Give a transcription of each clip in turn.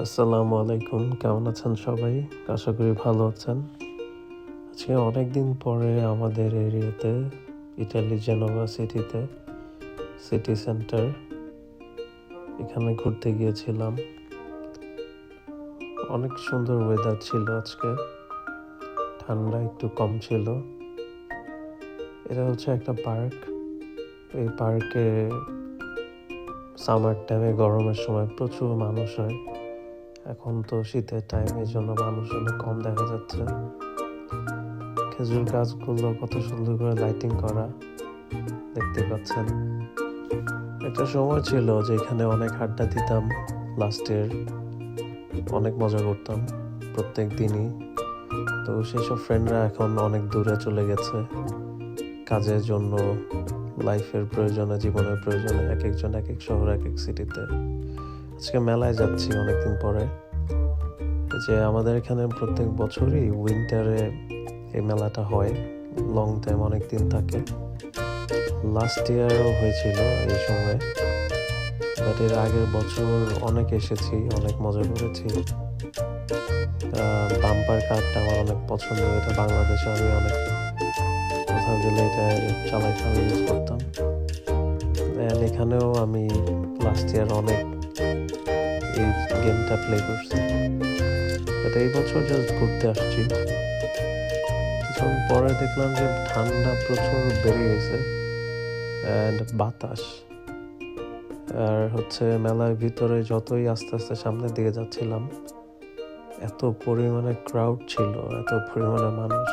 আসসালামু আলাইকুম, কেমন আছেন সবাই? আশা করি ভালো আছেন। আজকে অনেকদিন পরে আমাদের এরিয়াতে ইটালি জেনোভা সিটিতে সিটি সেন্টার এখানে ঘুরতে গিয়েছিলাম। অনেক সুন্দর ওয়েদার ছিল আজকে, ঠান্ডা একটু কম ছিল। এটা হচ্ছে একটা পার্ক। এই পার্কে সামার টাইমে, গরমের সময় প্রচুর মানুষ হয়। এখন তো শীতের টাইম, এই জন্য মানুষ অনেক কম দেখা যাচ্ছে। খেজুর গাছগুলো কত সুন্দর করে লাইটিং করা দেখতে পাচ্ছেন। একটা সময় ছিল যে এখানে অনেক আড্ডা দিতাম, লাস্ট ইয়ার অনেক মজা করতাম প্রত্যেক দিনই। তো সেসব ফ্রেন্ডরা এখন অনেক দূরে চলে গেছে কাজের জন্য, লাইফের প্রয়োজনে, জীবনের প্রয়োজনে এক একজন এক এক শহর, এক এক সিটিতে। আজকে মেলায় যাচ্ছি অনেকদিন পরে। যে আমাদের এখানে প্রত্যেক বছরই উইন্টারে এই মেলাটা হয়, লং টাইম, অনেক দিন থাকে। লাস্ট ইয়ারও হয়েছিল এই সময়, বাট এর আগের বছর অনেক এসেছি, অনেক মজা করেছি। বাম্পার কারটা আমার অনেক পছন্দ, এটা বাংলাদেশে আমি অনেক কোথাও গেলে এটা চালাইতাম, ইউজ করতাম। এখানেও আমি লাস্ট ইয়ার অনেক এই গেমটা প্লে করছি, বাট এই বছর জাস্ট ঘুরতে আসছি। কিছুক্ষণ পরে দেখলাম যে ঠান্ডা প্রচুর বেড়ে গেছে অ্যান্ড বাতাস। আর হচ্ছে মেলার ভিতরে যতই আস্তে আস্তে সামনের দিকে যাচ্ছিলাম, এত পরিমাণে ক্রাউড ছিল, এত পরিমাণে মানুষ।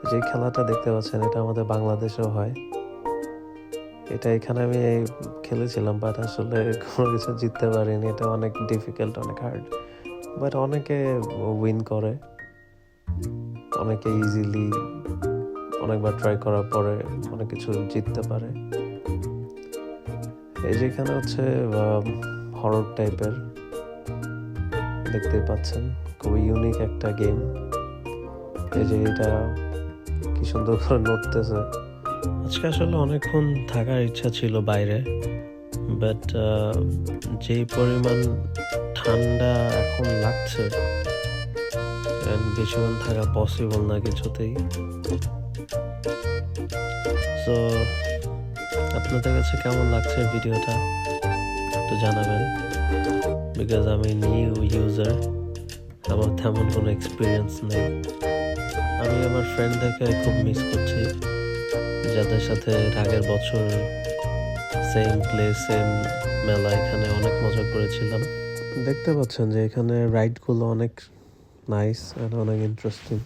যে খেলাটা দেখতে পাচ্ছেন এটা আমাদের বাংলাদেশেও হয়। এটা এখানে আমি খেলেছিলাম, বাট আসলে কোনো কিছু জিততে পারিনি। এটা অনেক ডিফিকাল্ট, অনেক হার্ড, বাট অনেকে উইন করে, অনেকে ইজিলি অনেকবার ট্রাই করার পরে অনেক কিছু জিততে পারে। এই যে এখানে হচ্ছে হরর টাইপের দেখতে পাচ্ছেন, খুবই ইউনিক একটা গেম। এই যে এটা কি সুন্দর করে নড়তেছে। আজকে আসলে অনেকক্ষণ থাকার ইচ্ছা ছিল বাইরে, বাট যেই পরিমাণ ঠান্ডা এখন লাগছে, বেশিক্ষণ থাকা পসিবল না কিছুতেই। সো আপনাদের কাছে কেমন লাগছে ভিডিওটা একটু জানাবেন, বিকজ আমি নিউ ইউজার, আমার তেমন কোনো এক্সপিরিয়েন্স নেই। আমি আমার ফ্রেন্ডদেরকে খুব মিস করছি, যাদের সাথে আগের বছর সেম প্লেস, সেম মেলা, এখানে অনেক মজা করেছিলাম। দেখতে পাচ্ছেন যে এখানে রাইডগুলো অনেক নাইস অ্যান্ড অনেক ইন্টারেস্টিং।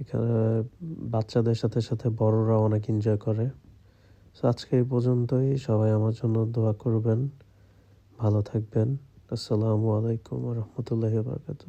এখানে বাচ্চাদের সাথে সাথে বড়রা অনেক এনজয় করে। সো আজকে এই পর্যন্তই। সবাই আমার জন্য দোয়া করবেন, ভালো থাকবেন। আসসালামু আলাইকুম ওয়া রাহমাতুল্লাহি ওয়া বারাকাতুহু।